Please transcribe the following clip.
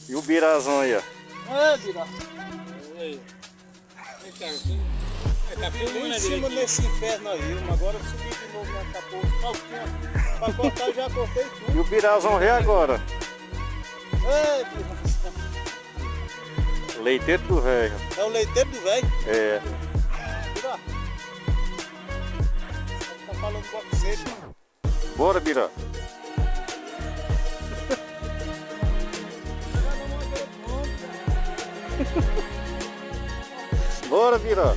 E o birazão aí, ó. É, Bira. Tá filmando Em ali. cima nesse inferno aí, agora eu subi de novo na capoeira. Pra cortar, eu já cortei tudo. E o birazão rei agora. É, Bira. Leiteiro do velho. É o leiteiro do velho. É. Bira. Tá falando com você, Bira. Bora, Bira. Bora, Bira.